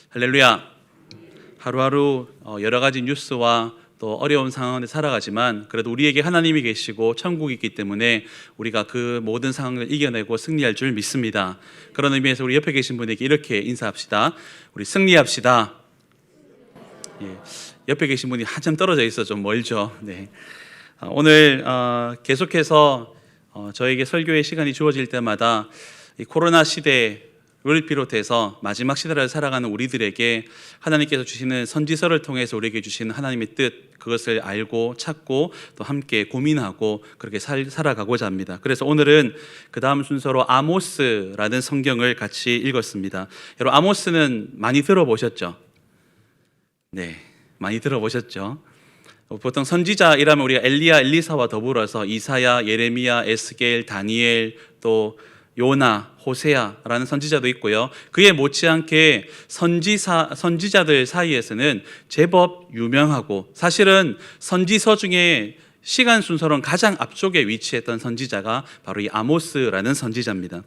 할렐루야. 하루하루 여러 가지 뉴스와 또 어려운 상황에 살아가지만 그래도 우리에게 하나님이 계시고 천국이 있기 때문에 우리가 그 모든 상황을 이겨내고 승리할 줄 믿습니다. 그런 의미에서 우리 옆에 계신 분에게 이렇게 인사합시다. 우리 승리합시다. 예, 옆에 계신 분이 한참 떨어져 있어 좀 멀죠. 네. 오늘 계속해서 저에게 설교의 시간이 주어질 때마다 이 코로나 시대를 비롯해서 마지막 시대를 살아가는 우리들에게 하나님께서 주시는 선지서를 통해서 우리에게 주시는 하나님의 뜻, 그것을 알고 찾고 또 함께 고민하고 그렇게 살아가고자 합니다. 그래서 오늘은 그 다음 순서로 아모스라는 성경을 같이 읽었습니다. 여러분, 아모스는 많이 들어보셨죠? 네, 많이 들어보셨죠? 보통 선지자 이라면 우리가 엘리야, 엘리사와 더불어서 이사야, 예레미야, 에스겔, 다니엘, 또 요나, 호세아라는 선지자도 있고요. 그에 못지않게 선지자들 사이에서는 제법 유명하고 사실은 선지서 중에 시간 순서로는 가장 앞쪽에 위치했던 선지자가 바로 이 아모스라는 선지자입니다.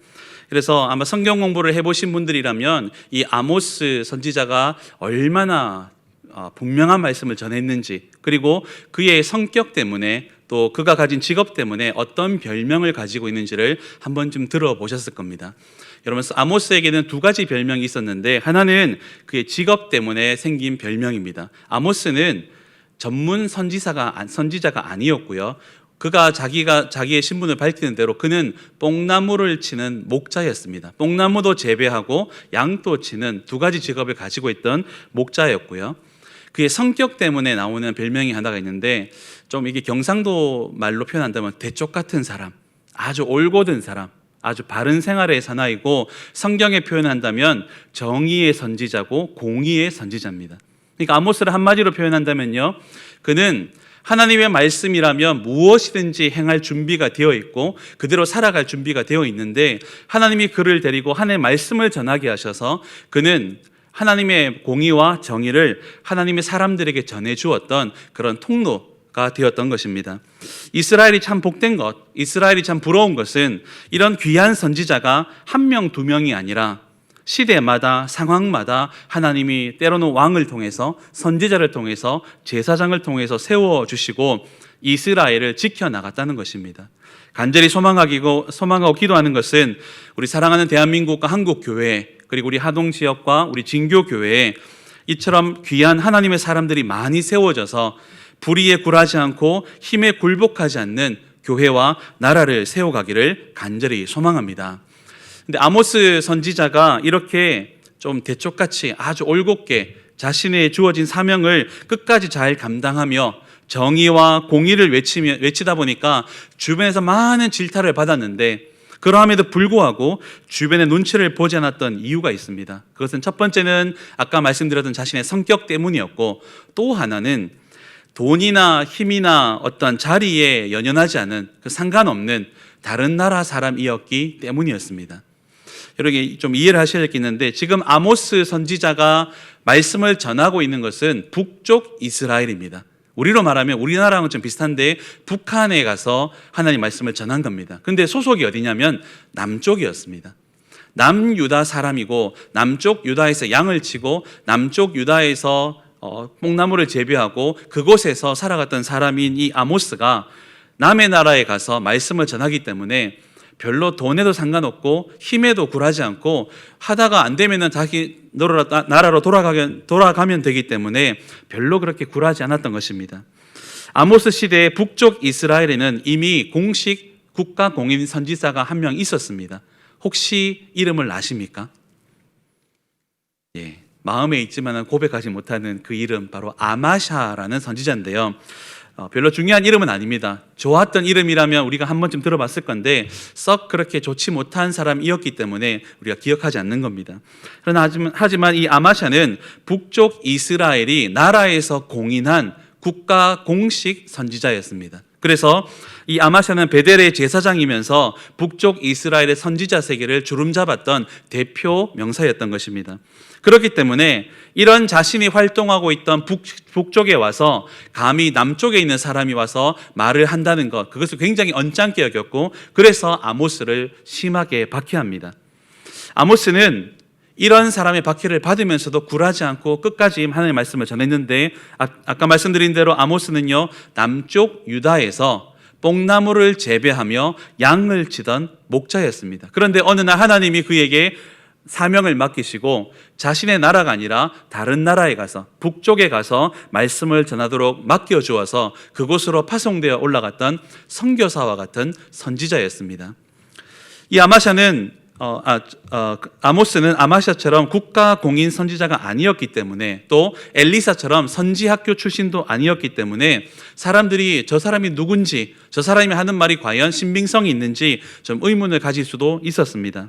그래서 아마 성경 공부를 해보신 분들이라면 이 아모스 선지자가 얼마나 분명한 말씀을 전했는지, 그리고 그의 성격 때문에 또 그가 가진 직업 때문에 어떤 별명을 가지고 있는지를 한 번쯤 들어보셨을 겁니다. 여러분, 아모스에게는 두 가지 별명이 있었는데 하나는 그의 직업 때문에 생긴 별명입니다. 아모스는 전문 선지자가 아니었고요. 그가 자기의 신분을 밝히는 대로 그는 뽕나무를 치는 목자였습니다. 뽕나무도 재배하고 양도 치는 두 가지 직업을 가지고 있던 목자였고요. 그의 성격 때문에 나오는 별명이 하나가 있는데 좀 이게 경상도 말로 표현한다면 대쪽 같은 사람, 아주 올곧은 사람, 아주 바른 생활의 사나이고 성경에 표현한다면 정의의 선지자고 공의의 선지자입니다. 그러니까 아모스를 한마디로 표현한다면요, 그는 하나님의 말씀이라면 무엇이든지 행할 준비가 되어 있고 그대로 살아갈 준비가 되어 있는데 하나님이 그를 데리고 하나님의 말씀을 전하게 하셔서 그는 하나님의 공의와 정의를 하나님의 사람들에게 전해주었던 그런 통로가 되었던 것입니다. 이스라엘이 참 복된 것, 이스라엘이 참 부러운 것은 이런 귀한 선지자가 한 명, 두 명이 아니라 시대마다 상황마다 하나님이 때로는 왕을 통해서 선지자를 통해서 제사장을 통해서 세워주시고 이스라엘을 지켜나갔다는 것입니다. 간절히 소망하고 기도하는 것은 우리 사랑하는 대한민국과 한국교회, 그리고 우리 하동지역과 우리 진교교회에 이처럼 귀한 하나님의 사람들이 많이 세워져서 불의에 굴하지 않고 힘에 굴복하지 않는 교회와 나라를 세워가기를 간절히 소망합니다. 근데 아모스 선지자가 이렇게 좀 대쪽같이 아주 올곧게 자신의 주어진 사명을 끝까지 잘 감당하며 정의와 공의를 외치다 보니까 주변에서 많은 질타를 받았는데 그러함에도 불구하고 주변의 눈치를 보지 않았던 이유가 있습니다. 그것은 첫 번째는 아까 말씀드렸던 자신의 성격 때문이었고, 또 하나는 돈이나 힘이나 어떤 자리에 연연하지 않은 상관없는 다른 나라 사람이었기 때문이었습니다. 여러분, 좀 이해를 하셔야 될 게 있는데 지금 아모스 선지자가 말씀을 전하고 있는 것은 북쪽 이스라엘입니다. 우리로 말하면 우리나라랑 좀 비슷한데 북한에 가서 하나님 말씀을 전한 겁니다. 근데 소속이 어디냐면 남쪽이었습니다. 남유다 사람이고 남쪽 유다에서 양을 치고 남쪽 유다에서 뽕나무를 재배하고 그곳에서 살아갔던 사람인 이 아모스가 남의 나라에 가서 말씀을 전하기 때문에 별로 돈에도 상관없고 힘에도 굴하지 않고 하다가 안 되면은 자기 나라로 돌아가면 되기 때문에 별로 그렇게 굴하지 않았던 것입니다. 아모스 시대의 북쪽 이스라엘에는 이미 공식 국가 공인 선지자가 한 명 있었습니다. 혹시 이름을 아십니까? 예, 마음에 있지만 고백하지 못하는 그 이름, 바로 아마샤라는 선지자인데요. 별로 중요한 이름은 아닙니다. 좋았던 이름이라면 우리가 한 번쯤 들어봤을 건데 썩 그렇게 좋지 못한 사람이었기 때문에 우리가 기억하지 않는 겁니다. 그러나 하지만 이 아마샤는 북쪽 이스라엘이 나라에서 공인한 국가 공식 선지자였습니다. 그래서 이 아마샤는 베델의 제사장이면서 북쪽 이스라엘의 선지자 세계를 주름잡았던 대표 명사였던 것입니다. 그렇기 때문에 이런 자신이 활동하고 있던 북쪽에 와서 감히 남쪽에 있는 사람이 와서 말을 한다는 것, 그것을 굉장히 언짢게 여겼고 그래서 아모스를 심하게 박해합니다. 아모스는 이런 사람의 박해를 받으면서도 굴하지 않고 끝까지 하나님의 말씀을 전했는데 아까 말씀드린 대로 아모스는요, 남쪽 유다에서 뽕나무를 재배하며 양을 치던 목자였습니다. 그런데 어느 날 하나님이 그에게 사명을 맡기시고 자신의 나라가 아니라 다른 나라에 가서 북쪽에 가서 말씀을 전하도록 맡겨주어서 그곳으로 파송되어 올라갔던 선교사와 같은 선지자였습니다. 이 아모스는 아마샤처럼 국가 공인 선지자가 아니었기 때문에 또 엘리사처럼 선지학교 출신도 아니었기 때문에 사람들이 저 사람이 누군지, 저 사람이 하는 말이 과연 신빙성이 있는지 좀 의문을 가질 수도 있었습니다.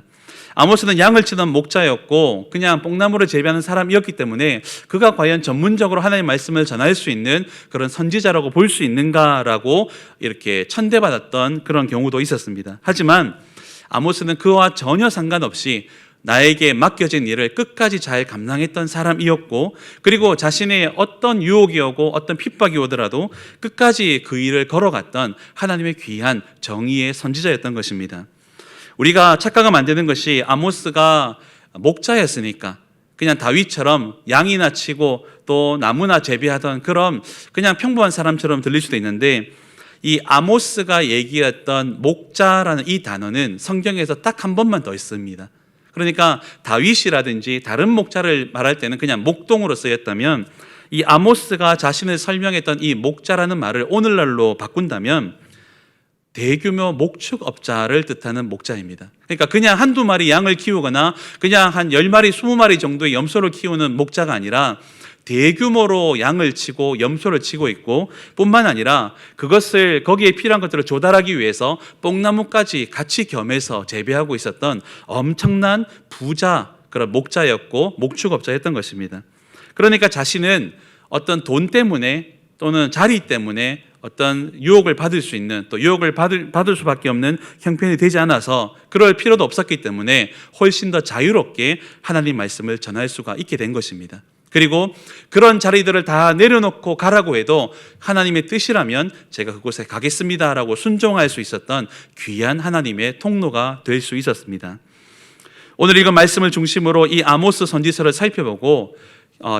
아모스는 양을 치던 목자였고 그냥 뽕나무를 재배하는 사람이었기 때문에 그가 과연 전문적으로 하나님의 말씀을 전할 수 있는 그런 선지자라고 볼 수 있는가라고 이렇게 천대받았던 그런 경우도 있었습니다. 하지만 아모스는 그와 전혀 상관없이 나에게 맡겨진 일을 끝까지 잘 감당했던 사람이었고, 그리고 자신의 어떤 유혹이 오고 어떤 핍박이 오더라도 끝까지 그 일을 걸어갔던 하나님의 귀한 정의의 선지자였던 것입니다. 우리가 착각하면 안 되는 것이 아모스가 목자였으니까 그냥 다윗처럼 양이나 치고 또 나무나 재배하던 그런 그냥 평범한 사람처럼 들릴 수도 있는데, 이 아모스가 얘기했던 목자라는 이 단어는 성경에서 딱 한 번만 더 있습니다. 그러니까 다윗이라든지 다른 목자를 말할 때는 그냥 목동으로 쓰였다면, 이 아모스가 자신을 설명했던 이 목자라는 말을 오늘날로 바꾼다면 대규모 목축업자를 뜻하는 목자입니다. 그러니까 그냥 한두 마리 양을 키우거나 그냥 한 10마리, 20마리 정도의 염소를 키우는 목자가 아니라 대규모로 양을 치고 염소를 치고 있고, 뿐만 아니라 그것을 거기에 필요한 것들을 조달하기 위해서 뽕나무까지 같이 겸해서 재배하고 있었던 엄청난 부자, 그런 목자였고 목축업자였던 것입니다. 그러니까 자신은 어떤 돈 때문에 또는 자리 때문에 어떤 유혹을 받을 수 있는, 또 유혹을 받을 수밖에 없는 형편이 되지 않아서 그럴 필요도 없었기 때문에 훨씬 더 자유롭게 하나님 말씀을 전할 수가 있게 된 것입니다. 그리고 그런 자리들을 다 내려놓고 가라고 해도 하나님의 뜻이라면 제가 그곳에 가겠습니다라고 순종할 수 있었던 귀한 하나님의 통로가 될 수 있었습니다. 오늘 읽은 말씀을 중심으로 이 아모스 선지서를 살펴보고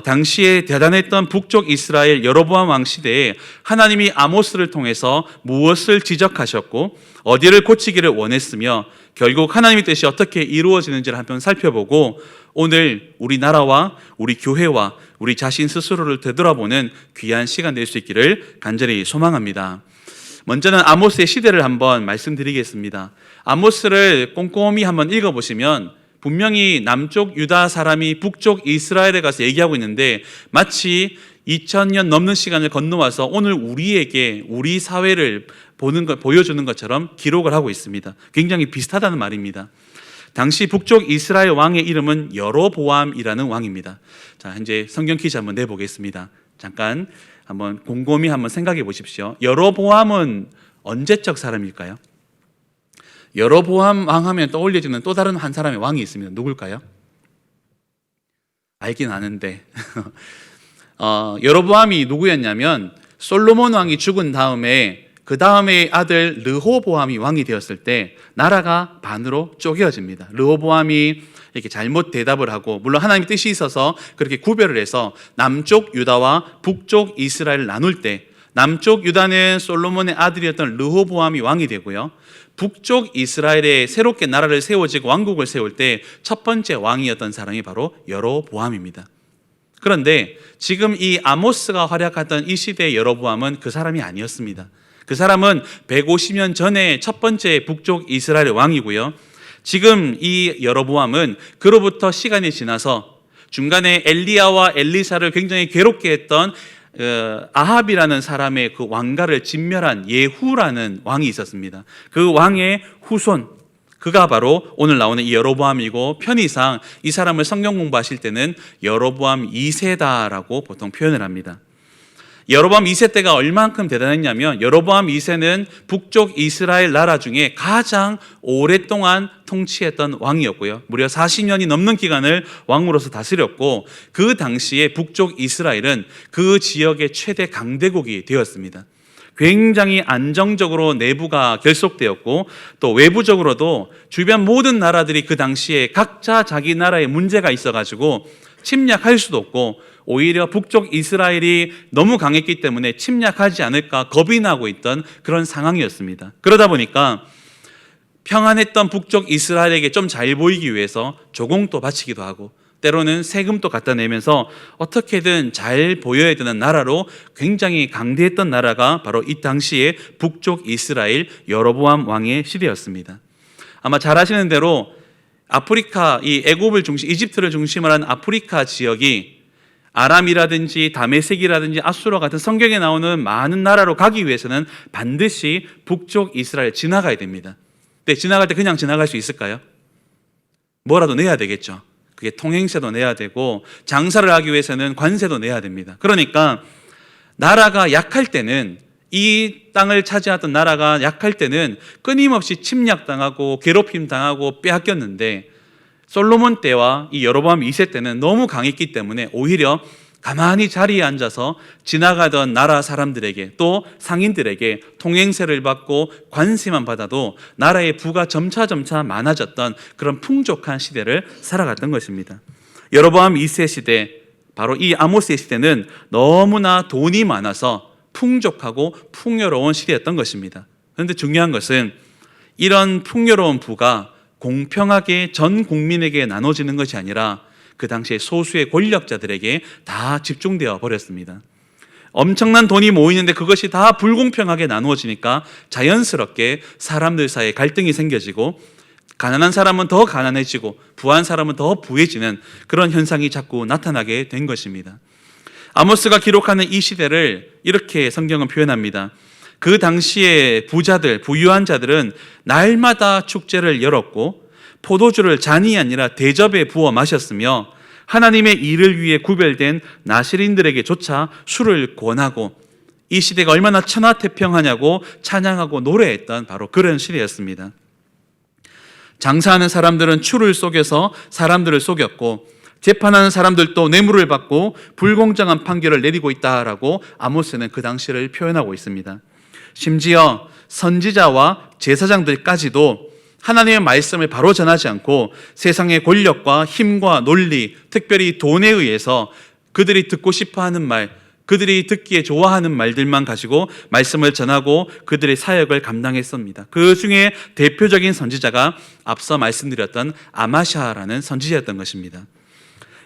당시에 대단했던 북쪽 이스라엘 여로보암 왕 시대에 하나님이 아모스를 통해서 무엇을 지적하셨고 어디를 고치기를 원했으며 결국 하나님의 뜻이 어떻게 이루어지는지를 한번 살펴보고 오늘 우리나라와 우리 교회와 우리 자신 스스로를 되돌아보는 귀한 시간 될 수 있기를 간절히 소망합니다. 먼저는 아모스의 시대를 한번 말씀드리겠습니다. 아모스를 꼼꼼히 한번 읽어보시면 분명히 남쪽 유다 사람이 북쪽 이스라엘에 가서 얘기하고 있는데 마치 2000년 넘는 시간을 건너와서 오늘 우리에게 우리 사회를 보여주는 것처럼 기록을 하고 있습니다. 굉장히 비슷하다는 말입니다. 당시 북쪽 이스라엘 왕의 이름은 여로보암이라는 왕입니다. 자, 현재 성경 퀴즈 한번 내보겠습니다. 잠깐 한번 곰곰이 한번 생각해 보십시오. 여로보암은 언제적 사람일까요? 여로보암 왕 하면 떠올려지는 또 다른 한 사람의 왕이 있습니다. 누굴까요? 알긴 아는데 여로보암이 누구였냐면 솔로몬 왕이 죽은 다음에 그 다음에 아들 르호보암이 왕이 되었을 때 나라가 반으로 쪼개어집니다. 르호보암이 이렇게 잘못 대답을 하고, 물론 하나님의 뜻이 있어서 그렇게 구별을 해서 남쪽 유다와 북쪽 이스라엘을 나눌 때 남쪽 유다는 솔로몬의 아들이었던 르호보암이 왕이 되고요, 북쪽 이스라엘에 새롭게 나라를 세워지고 왕국을 세울 때 첫 번째 왕이었던 사람이 바로 여로보암입니다. 그런데 지금 이 아모스가 활약하던 이 시대의 여로보암은 그 사람이 아니었습니다. 그 사람은 150년 전에 첫 번째 북쪽 이스라엘의 왕이고요, 지금 이 여로보암은 그로부터 시간이 지나서 중간에 엘리야와 엘리사를 굉장히 괴롭게 했던 아합이라는 사람의 그 왕가를 진멸한 예후라는 왕이 있었습니다. 그 왕의 후손, 그가 바로 오늘 나오는 이 여로보암이고, 편의상 이 사람을 성경 공부하실 때는 여로보암 2세다라고 보통 표현을 합니다. 여로보암 2세 때가 얼만큼 대단했냐면 여로보암 2세는 북쪽 이스라엘 나라 중에 가장 오랫동안 통치했던 왕이었고요, 무려 40년이 넘는 기간을 왕으로서 다스렸고, 그 당시에 북쪽 이스라엘은 그 지역의 최대 강대국이 되었습니다. 굉장히 안정적으로 내부가 결속되었고 또 외부적으로도 주변 모든 나라들이 그 당시에 각자 자기 나라에 문제가 있어가지고 침략할 수도 없고 오히려 북쪽 이스라엘이 너무 강했기 때문에 침략하지 않을까 겁이 나고 있던 그런 상황이었습니다. 그러다 보니까 평안했던 북쪽 이스라엘에게 좀 잘 보이기 위해서 조공도 바치기도 하고 때로는 세금도 갖다 내면서 어떻게든 잘 보여야 되는 나라로 굉장히 강대했던 나라가 바로 이 당시에 북쪽 이스라엘 여로보암 왕의 시대였습니다. 아마 잘 아시는 대로 아프리카, 이 애굽을 중심, 이집트를 중심으로 한 아프리카 지역이 아람이라든지 다메섹이라든지 아수르 같은 성경에 나오는 많은 나라로 가기 위해서는 반드시 북쪽 이스라엘 지나가야 됩니다. 근데 지나갈 때 그냥 지나갈 수 있을까요? 뭐라도 내야 되겠죠. 그게 통행세도 내야 되고 장사를 하기 위해서는 관세도 내야 됩니다. 그러니까 나라가 약할 때는, 이 땅을 차지하던 나라가 약할 때는 끊임없이 침략당하고 괴롭힘 당하고 빼앗겼는데 솔로몬 때와 이 여로보암 2세 때는 너무 강했기 때문에 오히려 가만히 자리에 앉아서 지나가던 나라 사람들에게 또 상인들에게 통행세를 받고 관세만 받아도 나라의 부가 점차 많아졌던 그런 풍족한 시대를 살아갔던 것입니다. 여로보암 2세 시대, 바로 이 아모스의 시대는 너무나 돈이 많아서 풍족하고 풍요로운 시대였던 것입니다. 그런데 중요한 것은 이런 풍요로운 부가 공평하게 전 국민에게 나눠지는 것이 아니라 그 당시에 소수의 권력자들에게 다 집중되어 버렸습니다. 엄청난 돈이 모이는데 그것이 다 불공평하게 나누어지니까 자연스럽게 사람들 사이에 갈등이 생겨지고 가난한 사람은 더 가난해지고 부한 사람은 더 부해지는 그런 현상이 자꾸 나타나게 된 것입니다. 아모스가 기록하는 이 시대를 이렇게 성경은 표현합니다. 그 당시에 부자들, 부유한 자들은 날마다 축제를 열었고 포도주를 잔이 아니라 대접에 부어 마셨으며 하나님의 일을 위해 구별된 나실인들에게조차 술을 권하고 이 시대가 얼마나 천하태평하냐고 찬양하고 노래했던 바로 그런 시대였습니다. 장사하는 사람들은 추를 속여서 사람들을 속였고 재판하는 사람들도 뇌물을 받고 불공정한 판결을 내리고 있다라고 아모스는 그 당시를 표현하고 있습니다. 심지어 선지자와 제사장들까지도 하나님의 말씀을 바로 전하지 않고 세상의 권력과 힘과 논리, 특별히 돈에 의해서 그들이 듣고 싶어하는 말, 그들이 듣기에 좋아하는 말들만 가지고 말씀을 전하고 그들의 사역을 감당했습니다. 그 중에 대표적인 선지자가 앞서 말씀드렸던 아마샤라는 선지자였던 것입니다.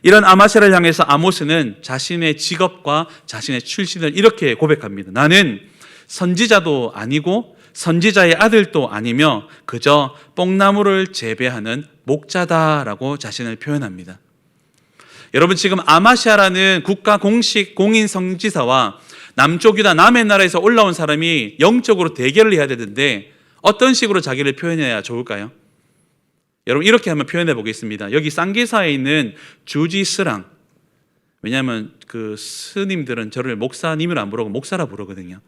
이런 아마샤를 향해서 아모스는 자신의 직업과 자신의 출신을 이렇게 고백합니다. 나는 선지자도 아니고 선지자의 아들도 아니며 그저 뽕나무를 재배하는 목자다라고 자신을 표현합니다. 여러분, 지금 아마샤라는 국가 공식 공인 선지자와 남쪽 유다 남의 나라에서 올라온 사람이 영적으로 대결을 해야 되는데 어떤 식으로 자기를 표현해야 좋을까요? 여러분, 이렇게 한번 표현해 보겠습니다. 여기 쌍계사에 있는 주지스랑, 왜냐하면 그 스님들은 저를 목사님을 안 부르고 목사라 부르거든요.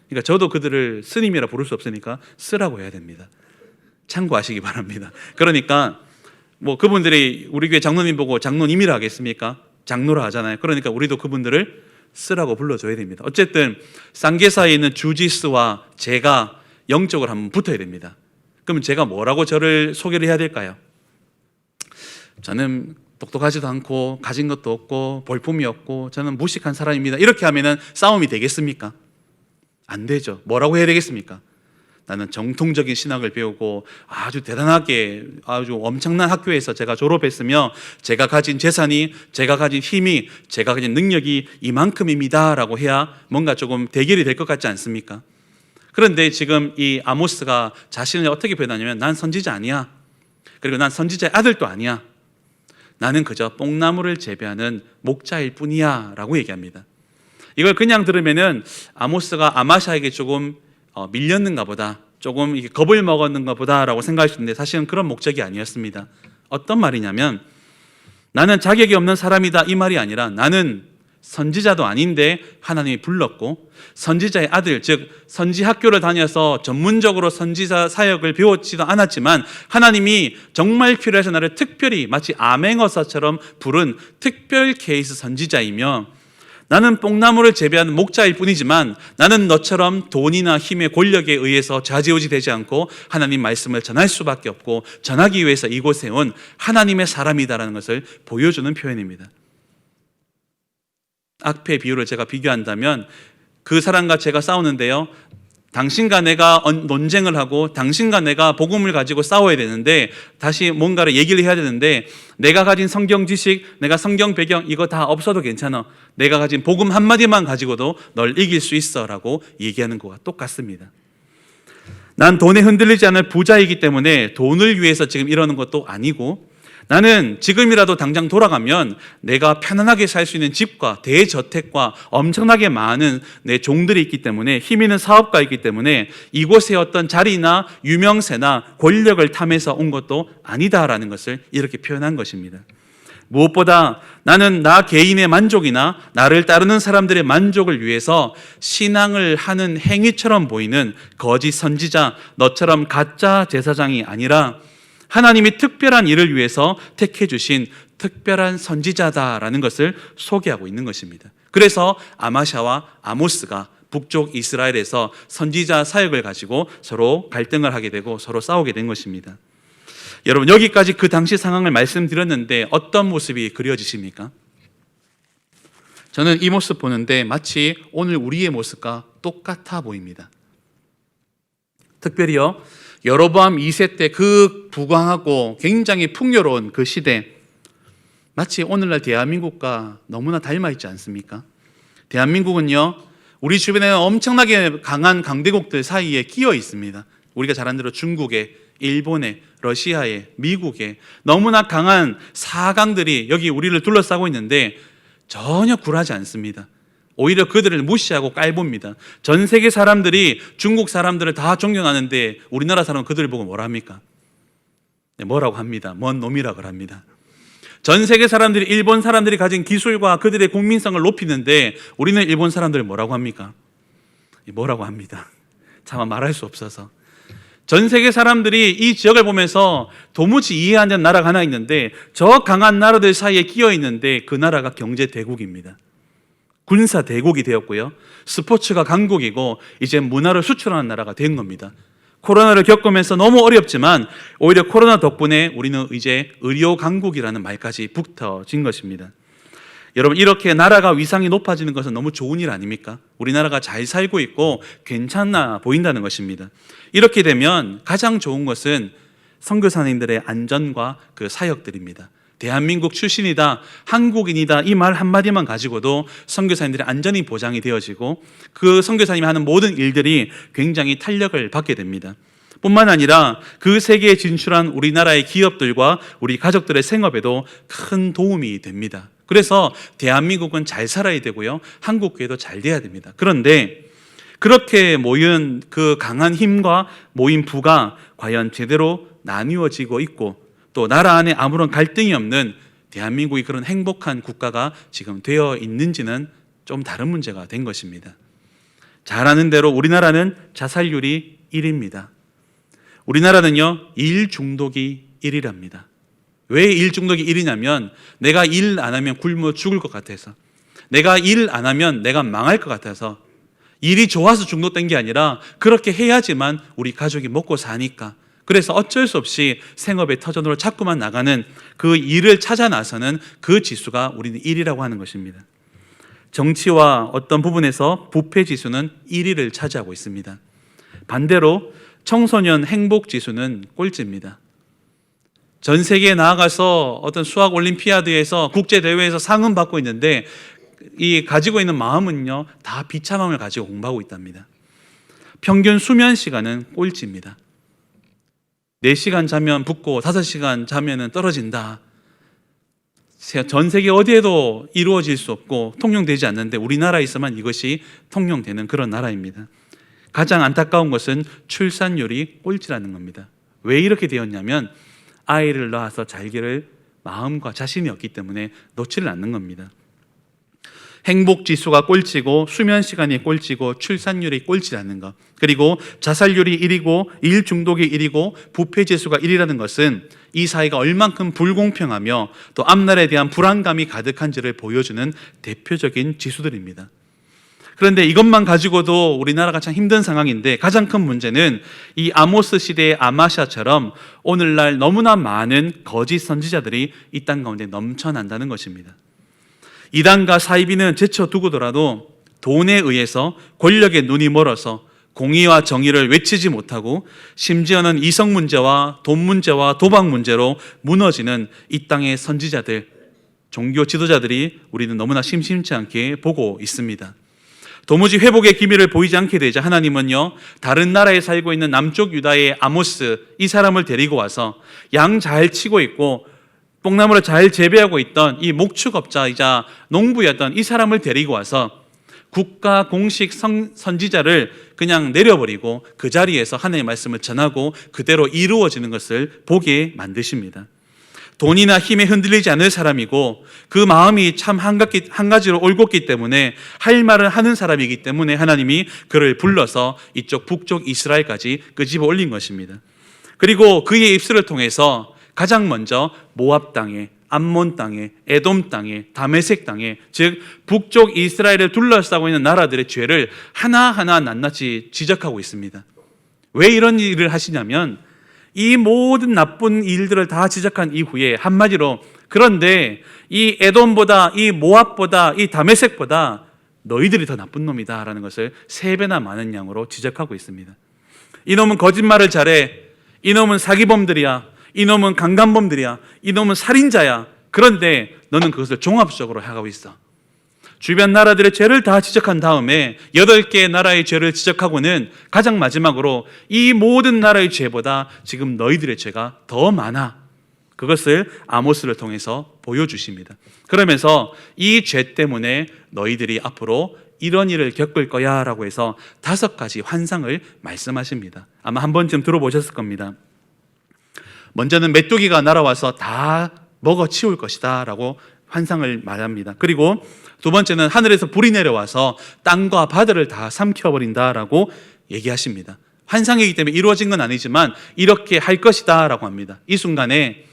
그러니까 저도 그들을 스님이라 부를 수 없으니까 쓰라고 해야 됩니다. 참고하시기 바랍니다. 그러니까 뭐 그분들이 우리 교회 장로님 보고 장로님이라 하겠습니까? 장로라 하잖아요. 그러니까 우리도 그분들을 쓰라고 불러줘야 됩니다. 어쨌든 쌍계사에 있는 주지스와 제가 영적으로 한번 붙어야 됩니다. 그럼 제가 뭐라고 저를 소개를 해야 될까요? 저는 똑똑하지도 않고 가진 것도 없고 볼품이 없고 저는 무식한 사람입니다. 이렇게 하면은 싸움이 되겠습니까? 안 되죠. 뭐라고 해야 되겠습니까? 나는 정통적인 신학을 배우고 아주 대단하게 아주 엄청난 학교에서 제가 졸업했으며 제가 가진 재산이, 제가 가진 힘이, 제가 가진 능력이 이만큼입니다 라고 해야 뭔가 조금 대결이 될 것 같지 않습니까? 그런데 지금 이 아모스가 자신을 어떻게 표현하냐면 난 선지자 아니야. 그리고 난 선지자의 아들도 아니야. 나는 그저 뽕나무를 재배하는 목자일 뿐이야 라고 얘기합니다. 이걸 그냥 들으면은 아모스가 아마샤에게 조금 밀렸는가 보다, 조금 겁을 먹었는가 보다라고 생각할 수 있는데 사실은 그런 목적이 아니었습니다. 어떤 말이냐면 나는 자격이 없는 사람이다 이 말이 아니라 나는 선지자도 아닌데 하나님이 불렀고 선지자의 아들, 즉 선지 학교를 다녀서 전문적으로 선지자 사역을 배웠지도 않았지만 하나님이 정말 필요해서 나를 특별히 마치 암행어사처럼 부른 특별 케이스 선지자이며 나는 뽕나무를 재배하는 목자일 뿐이지만 나는 너처럼 돈이나 힘의 권력에 의해서 좌지우지 되지 않고 하나님 말씀을 전할 수밖에 없고 전하기 위해서 이곳에 온 하나님의 사람이다라는 것을 보여주는 표현입니다. 악패 비유를 제가 비교한다면 그 사람과 제가 싸우는데요, 당신과 내가 논쟁을 하고 당신과 내가 복음을 가지고 싸워야 되는데, 다시 뭔가를 얘기를 해야 되는데, 내가 가진 성경 지식, 내가 성경 배경 이거 다 없어도 괜찮아, 내가 가진 복음 한마디만 가지고도 널 이길 수 있어 라고 얘기하는 것과 똑같습니다. 난 돈에 흔들리지 않을 부자이기 때문에 돈을 위해서 지금 이러는 것도 아니고, 나는 지금이라도 당장 돌아가면 내가 편안하게 살 수 있는 집과 대저택과 엄청나게 많은 내 종들이 있기 때문에, 힘 있는 사업가 있기 때문에 이곳에 어떤 자리나 유명세나 권력을 탐해서 온 것도 아니다라는 것을 이렇게 표현한 것입니다. 무엇보다 나는 나 개인의 만족이나 나를 따르는 사람들의 만족을 위해서 신앙을 하는 행위처럼 보이는 거짓 선지자, 너처럼 가짜 제사장이 아니라 하나님이 특별한 일을 위해서 택해 주신 특별한 선지자다라는 것을 소개하고 있는 것입니다. 그래서 아마샤와 아모스가 북쪽 이스라엘에서 선지자 사역을 가지고 서로 갈등을 하게 되고 서로 싸우게 된 것입니다. 여러분, 여기까지 그 당시 상황을 말씀드렸는데 어떤 모습이 그려지십니까? 저는 이 모습 보는데 마치 오늘 우리의 모습과 똑같아 보입니다. 특별히요, 여로보암 2세 때 그 부강하고 굉장히 풍요로운 그 시대, 마치 오늘날 대한민국과 너무나 닮아 있지 않습니까? 대한민국은요, 우리 주변에 엄청나게 강한 강대국들 사이에 끼어 있습니다. 우리가 잘 아는 대로 중국에, 일본에, 러시아에, 미국에 너무나 강한 사강들이 여기 우리를 둘러싸고 있는데 전혀 굴하지 않습니다. 오히려 그들을 무시하고 깔봅니다. 전 세계 사람들이 중국 사람들을 다 존경하는데 우리나라 사람은 그들을 보고 뭐라 합니까? 네, 뭐라고 합니다. 뭔 놈이라고 합니다. 전 세계 사람들이 일본 사람들이 가진 기술과 그들의 국민성을 높이는데 우리는 일본 사람들을 뭐라고 합니까? 뭐라고 합니다. 차마 말할 수 없어서. 전 세계 사람들이 이 지역을 보면서 도무지 이해 안 되는 나라가 하나 있는데, 저 강한 나라들 사이에 끼어 있는데 그 나라가 경제 대국입니다. 군사 대국이 되었고요, 스포츠가 강국이고 이제 문화를 수출하는 나라가 된 겁니다. 코로나를 겪으면서 너무 어렵지만 오히려 코로나 덕분에 우리는 이제 의료 강국이라는 말까지 붙어진 것입니다. 여러분, 이렇게 나라가 위상이 높아지는 것은 너무 좋은 일 아닙니까? 우리나라가 잘 살고 있고 괜찮아 보인다는 것입니다. 이렇게 되면 가장 좋은 것은 선교사님들의 안전과 그 사역들입니다. 대한민국 출신이다, 한국인이다, 이 말 한마디만 가지고도 선교사님들의 안전이 보장이 되어지고 그 선교사님이 하는 모든 일들이 굉장히 탄력을 받게 됩니다. 뿐만 아니라 그 세계에 진출한 우리나라의 기업들과 우리 가족들의 생업에도 큰 도움이 됩니다. 그래서 대한민국은 잘 살아야 되고요, 한국교회도 잘 돼야 됩니다. 그런데 그렇게 모인 그 강한 힘과 모인 부가 과연 제대로 나뉘어지고 있고, 또 나라 안에 아무런 갈등이 없는 대한민국이 그런 행복한 국가가 지금 되어 있는지는 좀 다른 문제가 된 것입니다. 잘 아는 대로 우리나라는 자살률이 1위입니다. 우리나라는요, 일 중독이 1위랍니다. 왜 일 중독이 1위냐면 내가 일 안 하면 굶어 죽을 것 같아서, 내가 일 안 하면 내가 망할 것 같아서, 일이 좋아서 중독된 게 아니라 그렇게 해야지만 우리 가족이 먹고 사니까, 그래서 어쩔 수 없이 생업의 터전으로 자꾸만 나가는 그 일을 찾아 나서는 그 지수가 우리는 1위라고 하는 것입니다. 정치와 어떤 부분에서 부패 지수는 1위를 차지하고 있습니다. 반대로 청소년 행복 지수는 꼴찌입니다. 전 세계에 나아가서 어떤 수학 올림피아드에서 국제 대회에서 상은 받고 있는데 이 가지고 있는 마음은요, 다 비참함을 가지고 공부하고 있답니다. 평균 수면 시간은 꼴찌입니다. 4시간 자면 붓고 5시간 자면 떨어진다. 전 세계 어디에도 이루어질 수 없고 통용되지 않는데 우리나라에서만 이것이 통용되는 그런 나라입니다. 가장 안타까운 것은 출산율이 꼴찌라는 겁니다. 왜 이렇게 되었냐면 아이를 낳아서 잘 기를 마음과 자신이 없기 때문에 놓지를 않는 겁니다. 행복 지수가 꼴찌고 수면 시간이 꼴찌고 출산율이 꼴찌라는 것, 그리고 자살률이 1위고 일 중독이 1위고 부패 지수가 1위라는 것은 이 사회가 얼만큼 불공평하며 또 앞날에 대한 불안감이 가득한지를 보여주는 대표적인 지수들입니다. 그런데 이것만 가지고도 우리나라가 참 힘든 상황인데, 가장 큰 문제는 이 아모스 시대의 아마샤처럼 오늘날 너무나 많은 거짓 선지자들이 이 땅 가운데 넘쳐난다는 것입니다. 이단과 사이비는 제쳐두고더라도 돈에 의해서 권력에 눈이 멀어서 공의와 정의를 외치지 못하고 심지어는 이성 문제와 돈 문제와 도박 문제로 무너지는 이 땅의 선지자들, 종교 지도자들이 우리는 너무나 심심치 않게 보고 있습니다. 도무지 회복의 기미를 보이지 않게 되자 하나님은요, 다른 나라에 살고 있는 남쪽 유다의 아모스, 이 사람을 데리고 와서 양 잘 치고 있고 뽕나무를 잘 재배하고 있던 이 목축업자이자 농부였던 이 사람을 데리고 와서 국가 공식 선지자를 그냥 내려버리고 그 자리에서 하나님의 말씀을 전하고 그대로 이루어지는 것을 보게 만드십니다. 돈이나 힘에 흔들리지 않을 사람이고 그 마음이 참 한 가지로 올곧기 때문에 할 말을 하는 사람이기 때문에 하나님이 그를 불러서 이쪽 북쪽 이스라엘까지 끄집어 올린 것입니다. 그리고 그의 입술을 통해서 가장 먼저 모압 땅에, 암몬 땅에, 에돔 땅에, 다메섹 땅에, 즉 북쪽 이스라엘을 둘러싸고 있는 나라들의 죄를 하나하나 낱낱이 지적하고 있습니다. 왜 이런 일을 하시냐면 이 모든 나쁜 일들을 다 지적한 이후에 한마디로, 그런데 이 에돔보다, 이 모압보다, 이 다메섹보다 너희들이 더 나쁜 놈이다 라는 것을 3배나 많은 양으로 지적하고 있습니다. 이놈은 거짓말을 잘해, 이놈은 사기범들이야, 이놈은 강간범들이야, 이놈은 살인자야. 그런데 너는 그것을 종합적으로 하고 있어. 주변 나라들의 죄를 다 지적한 다음에 8개의 나라의 죄를 지적하고는 가장 마지막으로 이 모든 나라의 죄보다 지금 너희들의 죄가 더 많아. 그것을 아모스를 통해서 보여주십니다. 그러면서 이 죄 때문에 너희들이 앞으로 이런 일을 겪을 거야 라고 해서 5가지 환상을 말씀하십니다. 아마 한 번쯤 들어보셨을 겁니다. 먼저는 메뚜기가 날아와서 다 먹어치울 것이다 라고 환상을 말합니다. 그리고 2번째는 하늘에서 불이 내려와서 땅과 바다를 다 삼켜버린다 라고 얘기하십니다. 환상이기 때문에 이루어진 건 아니지만 이렇게 할 것이다 라고 합니다. 이 순간에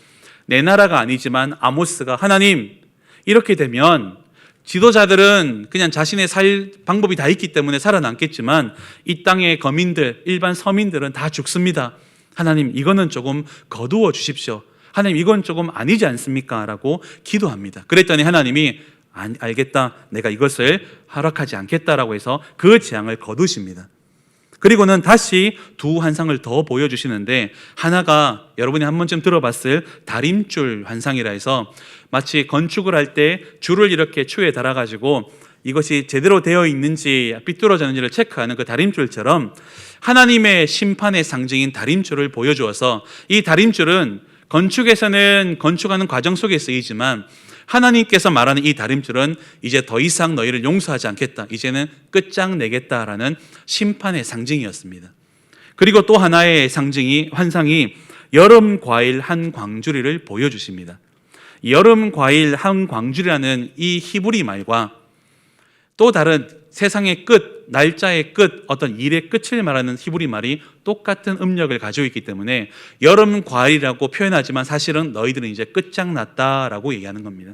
내 나라가 아니지만 아모스가, 하나님, 이렇게 되면 지도자들은 그냥 자신의 살 방법이 다 있기 때문에 살아남겠지만 이 땅의 거민들, 일반 서민들은 다 죽습니다. 하나님, 이거는 조금 거두어 주십시오. 하나님, 이건 조금 아니지 않습니까? 라고 기도합니다. 그랬더니 하나님이 알겠다, 내가 이것을 허락하지 않겠다라고 해서 그 재앙을 거두십니다. 그리고는 다시 2 환상을 더 보여주시는데, 하나가 여러분이 한 번쯤 들어봤을 다림줄 환상이라 해서 마치 건축을 할 때 줄을 이렇게 추에 달아가지고 이것이 제대로 되어 있는지 삐뚤어졌는지를 체크하는 그 다림줄처럼 하나님의 심판의 상징인 다림줄을 보여주어서, 이 다림줄은 건축에서는 건축하는 과정 속에 쓰이지만 하나님께서 말하는 이 다림줄은 이제 더 이상 너희를 용서하지 않겠다, 이제는 끝장내겠다라는 심판의 상징이었습니다. 그리고 또 하나의 환상이 여름 과일 한 광주리를 보여주십니다. 여름 과일 한 광주리라는 이 히브리 말과 또 다른 세상의 끝, 날짜의 끝, 어떤 일의 끝을 말하는 히브리 말이 똑같은 음력을 가지고 있기 때문에 여름 과일이라고 표현하지만 사실은 너희들은 이제 끝장났다라고 얘기하는 겁니다.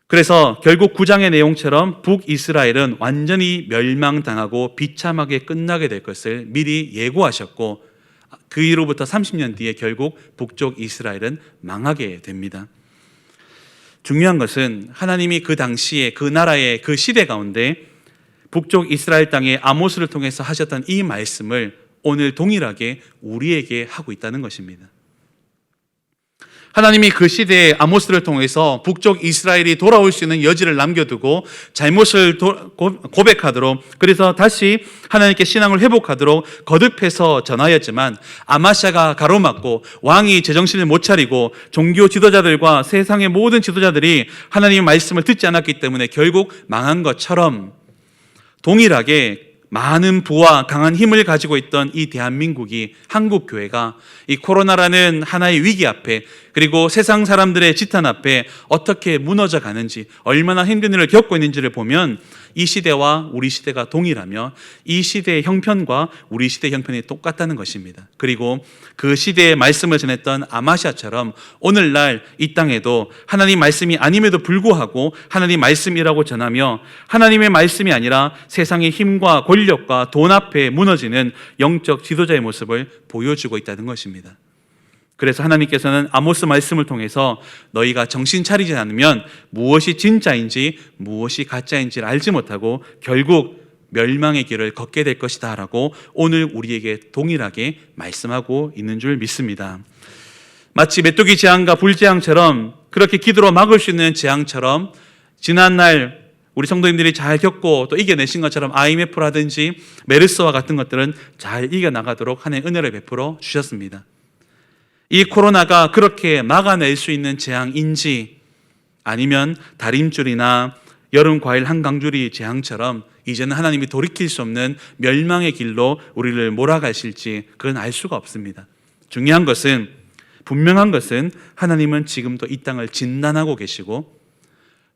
그래서 결국 9장의 내용처럼 북이스라엘은 완전히 멸망당하고 비참하게 끝나게 될 것을 미리 예고하셨고, 그 이후로부터 30년 뒤에 결국 북쪽 이스라엘은 망하게 됩니다. 중요한 것은 하나님이 그 당시에 그 나라의 그 시대 가운데 북쪽 이스라엘 땅에 아모스를 통해서 하셨던 이 말씀을 오늘 동일하게 우리에게 하고 있다는 것입니다. 하나님이 그 시대에 아모스를 통해서 북쪽 이스라엘이 돌아올 수 있는 여지를 남겨두고 잘못을 고백하도록, 그래서 다시 하나님께 신앙을 회복하도록 거듭해서 전하였지만 아마샤가 가로막고 왕이 제정신을 못 차리고 종교 지도자들과 세상의 모든 지도자들이 하나님의 말씀을 듣지 않았기 때문에 결국 망한 것처럼, 동일하게 많은 부와 강한 힘을 가지고 있던 이 대한민국이, 한국교회가 이 코로나라는 하나의 위기 앞에 그리고 세상 사람들의 지탄 앞에 어떻게 무너져 가는지, 얼마나 힘든 일을 겪고 있는지를 보면 이 시대와 우리 시대가 동일하며 이 시대의 형편과 우리 시대의 형편이 똑같다는 것입니다. 그리고 그 시대의 말씀을 전했던 아마시아처럼 오늘날 이 땅에도 하나님 말씀이 아님에도 불구하고 하나님 말씀이라고 전하며 하나님의 말씀이 아니라 세상의 힘과 권력과 돈 앞에 무너지는 영적 지도자의 모습을 보여주고 있다는 것입니다. 그래서 하나님께서는 아모스 말씀을 통해서 너희가 정신 차리지 않으면 무엇이 진짜인지 무엇이 가짜인지를 알지 못하고 결국 멸망의 길을 걷게 될 것이다 라고 오늘 우리에게 동일하게 말씀하고 있는 줄 믿습니다. 마치 메뚜기 재앙과 불재앙처럼 그렇게 기도로 막을 수 있는 재앙처럼 지난날 우리 성도님들이 잘 겪고 또 이겨내신 것처럼 IMF라든지 메르스와 같은 것들은 잘 이겨나가도록 하나님의 은혜를 베풀어 주셨습니다. 이 코로나가 그렇게 막아낼 수 있는 재앙인지 아니면 다림줄이나 여름 과일 한강줄이 재앙처럼 이제는 하나님이 돌이킬 수 없는 멸망의 길로 우리를 몰아가실지 그건 알 수가 없습니다. 중요한 것은, 분명한 것은 하나님은 지금도 이 땅을 진단하고 계시고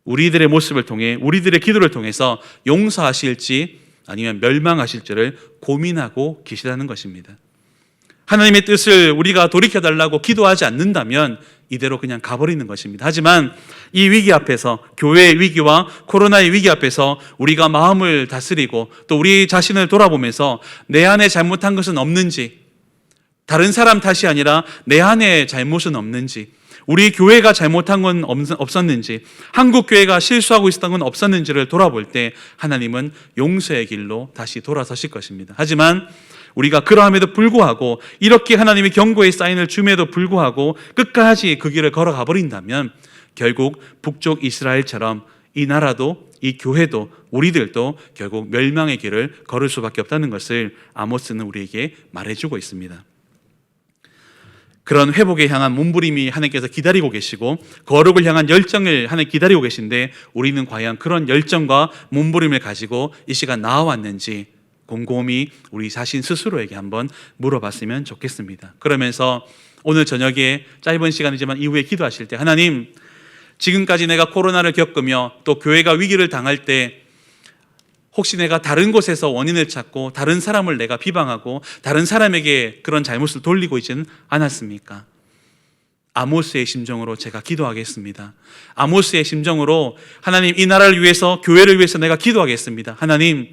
우리들의 모습을 통해, 우리들의 기도를 통해서 용서하실지 아니면 멸망하실지를 고민하고 계시다는 것입니다. 하나님의 뜻을 우리가 돌이켜달라고 기도하지 않는다면 이대로 그냥 가버리는 것입니다. 하지만 이 위기 앞에서, 교회의 위기와 코로나의 위기 앞에서 우리가 마음을 다스리고 또 우리 자신을 돌아보면서 내 안에 잘못한 것은 없는지, 다른 사람 탓이 아니라 내 안에 잘못은 없는지, 우리 교회가 잘못한 건 없었는지, 한국 교회가 실수하고 있었던 건 없었는지를 돌아볼 때 하나님은 용서의 길로 다시 돌아서실 것입니다. 하지만 우리가 그러함에도 불구하고, 이렇게 하나님이 경고의 사인을 줌에도 불구하고 끝까지 그 길을 걸어가 버린다면 결국 북쪽 이스라엘처럼 이 나라도, 이 교회도, 우리들도 결국 멸망의 길을 걸을 수밖에 없다는 것을 아모스는 우리에게 말해주고 있습니다. 그런 회복에 향한 몸부림이 하나님께서 기다리고 계시고 거룩을 향한 열정을 하나님 기다리고 계신데 우리는 과연 그런 열정과 몸부림을 가지고 이 시간 나아왔는지 곰곰이 우리 자신 스스로에게 한번 물어봤으면 좋겠습니다. 그러면서 오늘 저녁에 짧은 시간이지만 이후에 기도하실 때, 하나님, 지금까지 내가 코로나를 겪으며 또 교회가 위기를 당할 때 혹시 내가 다른 곳에서 원인을 찾고 다른 사람을 내가 비방하고 다른 사람에게 그런 잘못을 돌리고 있지는 않았습니까? 아모스의 심정으로 제가 기도하겠습니다. 아모스의 심정으로 하나님, 이 나라를 위해서, 교회를 위해서 내가 기도하겠습니다. 하나님,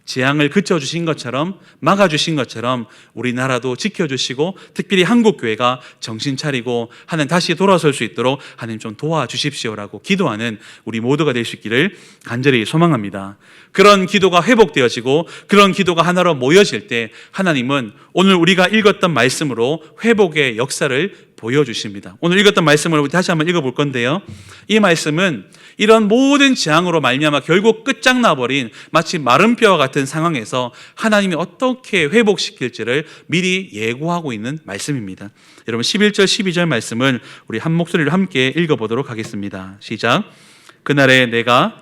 재앙을 그쳐주신 것처럼, 막아주신 것처럼 우리나라도 지켜주시고 특별히 한국교회가 정신 차리고 하나님 다시 돌아설 수 있도록 하나님 좀 도와주십시오라고 기도하는 우리 모두가 될 수 있기를 간절히 소망합니다. 그런 기도가 회복되어지고 그런 기도가 하나로 모여질 때 하나님은 오늘 우리가 읽었던 말씀으로 회복의 역사를 보여주십니다. 오늘 읽었던 말씀을 다시 한번 읽어볼 건데요, 이 말씀은 이런 모든 재앙으로 말미암아 결국 끝장나버린 마치 마른 뼈와 같은 상황에서 하나님이 어떻게 회복시킬지를 미리 예고하고 있는 말씀입니다. 여러분 11절 12절 말씀을 우리 한 목소리로 함께 읽어보도록 하겠습니다. 시작. 그날에 내가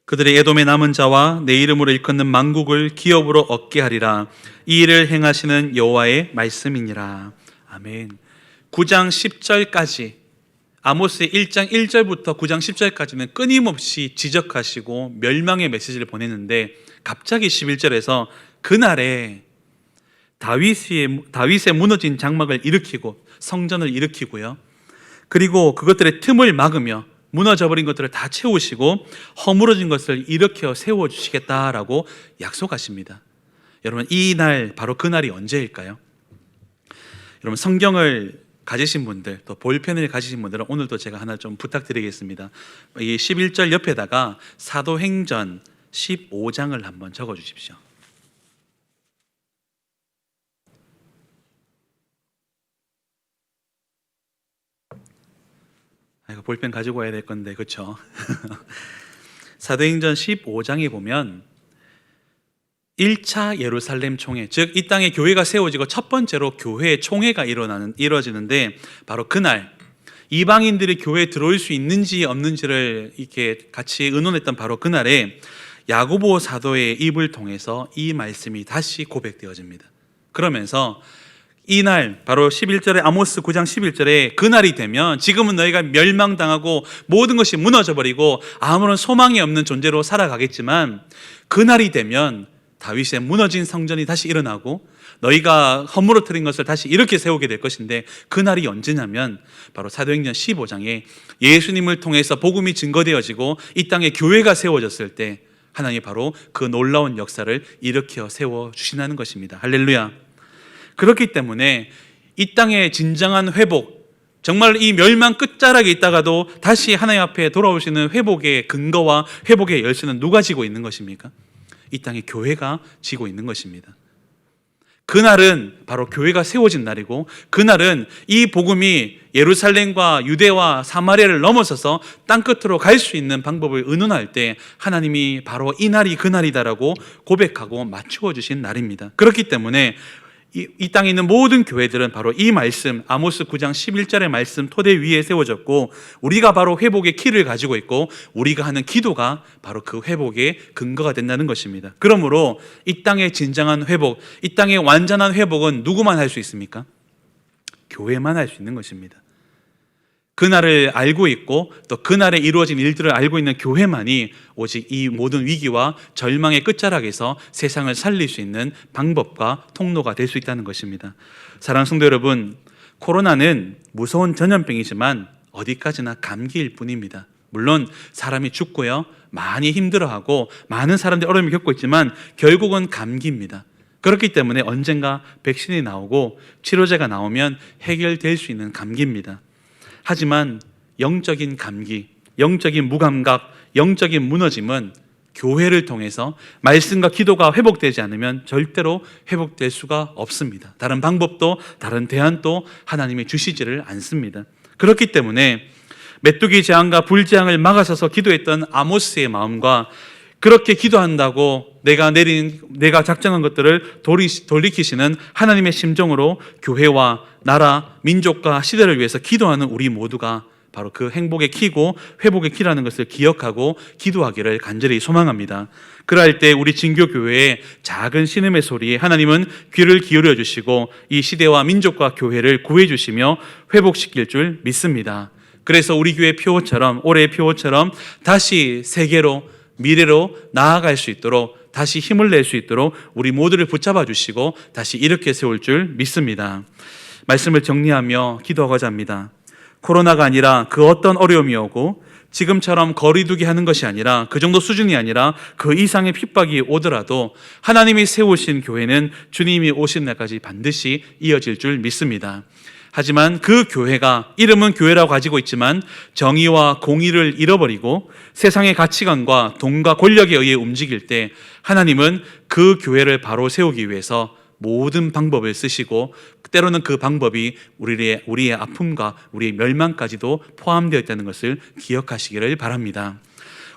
그들의 에돔의 남은 자와 내 이름으로 일컫는 만국을 기업으로 얻게 하리라. 이 일을 행하시는 여호와의 말씀이니라. 아멘. 9장 10절까지, 아모스의 1장 1절부터 9장 10절까지는 끊임없이 지적하시고 멸망의 메시지를 보냈는데 갑자기 11절에서 그날에 다윗의 무너진 장막을 일으키고 성전을 일으키고요, 그리고 그것들의 틈을 막으며 무너져버린 것들을 다 채우시고 허물어진 것을 일으켜 세워주시겠다라고 약속하십니다. 여러분, 이 날, 바로 그날이 언제일까요? 여러분, 성경을 가지신 분들, 또 볼펜을 가지신 분들은 오늘도 제가 하나 좀 부탁드리겠습니다. 이 11절 옆에다가 사도행전 15장을 한번 적어주십시오. 볼펜 가지고 와야 될 건데, 그렇죠? 사도행전 15장에 보면 1차 예루살렘 총회, 즉 이 땅에 교회가 세워지고 첫 번째로 교회의 총회가 이루어지는데 바로 그날 이방인들이 교회에 들어올 수 있는지 없는지를 이렇게 같이 의논했던 바로 그날에 야고보 사도의 입을 통해서 이 말씀이 다시 고백되어집니다. 그러면서 이날 바로 11절에 아모스 9장 11절에 그날이 되면 지금은 너희가 멸망당하고 모든 것이 무너져버리고 아무런 소망이 없는 존재로 살아가겠지만 그날이 되면 다윗의 무너진 성전이 다시 일어나고 너희가 허물어뜨린 것을 다시 이렇게 세우게 될 것인데 그날이 언제냐면 바로 사도행전 15장에 예수님을 통해서 복음이 증거되어지고 이 땅에 교회가 세워졌을 때 하나님이 바로 그 놀라운 역사를 일으켜 세워주시는 것입니다. 할렐루야. 그렇기 때문에 이 땅의 진정한 회복, 정말 이 멸망 끝자락에 있다가도 다시 하나님 앞에 돌아오시는 회복의 근거와 회복의 열쇠는 누가 지고 있는 것입니까? 이 땅의 교회가 지고 있는 것입니다. 그날은 바로 교회가 세워진 날이고 그날은 이 복음이 예루살렘과 유대와 사마리아를 넘어서서 땅끝으로 갈 수 있는 방법을 의논할 때 하나님이 바로 이 날이 그날이다라고 고백하고 맞추어 주신 날입니다. 그렇기 때문에 이 땅에 있는 모든 교회들은 바로 이 말씀, 아모스 9장 11절의 말씀 토대 위에 세워졌고 우리가 바로 회복의 키를 가지고 있고 우리가 하는 기도가 바로 그 회복의 근거가 된다는 것입니다. 그러므로 이 땅의 진정한 회복, 이 땅의 완전한 회복은 누구만 할 수 있습니까? 교회만 할 수 있는 것입니다. 그날을 알고 있고 또 그날에 이루어진 일들을 알고 있는 교회만이 오직 이 모든 위기와 절망의 끝자락에서 세상을 살릴 수 있는 방법과 통로가 될 수 있다는 것입니다. 사랑하는 성도 여러분, 코로나는 무서운 전염병이지만 어디까지나 감기일 뿐입니다. 물론 사람이 죽고요, 많이 힘들어하고 많은 사람들이 어려움을 겪고 있지만 결국은 감기입니다. 그렇기 때문에 언젠가 백신이 나오고 치료제가 나오면 해결될 수 있는 감기입니다. 하지만 영적인 감기, 영적인 무감각, 영적인 무너짐은 교회를 통해서 말씀과 기도가 회복되지 않으면 절대로 회복될 수가 없습니다. 다른 방법도 다른 대안도 하나님이 주시지를 않습니다. 그렇기 때문에 메뚜기 재앙과 불재앙을 막아서서 기도했던 아모스의 마음과 그렇게 기도한다고 내가 작정한 것들을 돌이키시는 하나님의 심정으로 교회와 나라, 민족과 시대를 위해서 기도하는 우리 모두가 바로 그 행복의 키고 회복의 키라는 것을 기억하고 기도하기를 간절히 소망합니다. 그럴 때 우리 진교교회의 작은 신음의 소리에 하나님은 귀를 기울여 주시고 이 시대와 민족과 교회를 구해 주시며 회복시킬 줄 믿습니다. 그래서 우리 교회 표어처럼, 올해의 표어처럼 다시 세계로, 미래로 나아갈 수 있도록, 다시 힘을 낼 수 있도록 우리 모두를 붙잡아 주시고 다시 일으켜 세울 줄 믿습니다. 말씀을 정리하며 기도하고자 합니다. 코로나가 아니라 그 어떤 어려움이 오고 지금처럼 거리두기 하는 것이 아니라 그 정도 수준이 아니라 그 이상의 핍박이 오더라도 하나님이 세우신 교회는 주님이 오신 날까지 반드시 이어질 줄 믿습니다. 하지만 그 교회가 이름은 교회라고 가지고 있지만 정의와 공의를 잃어버리고 세상의 가치관과 돈과 권력에 의해 움직일 때 하나님은 그 교회를 바로 세우기 위해서 모든 방법을 쓰시고 때로는 그 방법이 우리의 아픔과 우리의 멸망까지도 포함되어 있다는 것을 기억하시기를 바랍니다.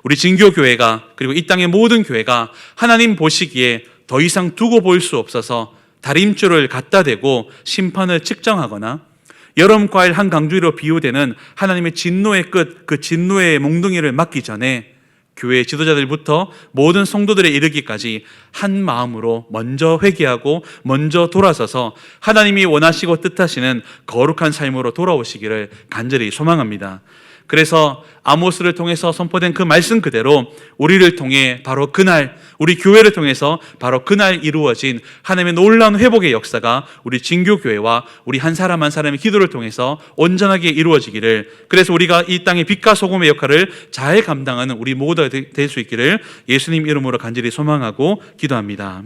우리 진교교회가 그리고 이 땅의 모든 교회가 하나님 보시기에 더 이상 두고 볼 수 없어서 다림줄을 갖다 대고 심판을 측정하거나 여름 과일 한 강주리로 비유되는 하나님의 진노의 끝, 그 진노의 몽둥이를 맞기 전에 교회 지도자들부터 모든 성도들에 이르기까지 한 마음으로 먼저 회개하고 먼저 돌아서서 하나님이 원하시고 뜻하시는 거룩한 삶으로 돌아오시기를 간절히 소망합니다. 그래서 아모스를 통해서 선포된 그 말씀 그대로 우리를 통해 바로 그날, 우리 교회를 통해서 바로 그날 이루어진 하나님의 놀라운 회복의 역사가 우리 진교교회와 우리 한 사람 한 사람의 기도를 통해서 온전하게 이루어지기를, 그래서 우리가 이 땅의 빛과 소금의 역할을 잘 감당하는 우리 모두가 될 수 있기를 예수님 이름으로 간절히 소망하고 기도합니다.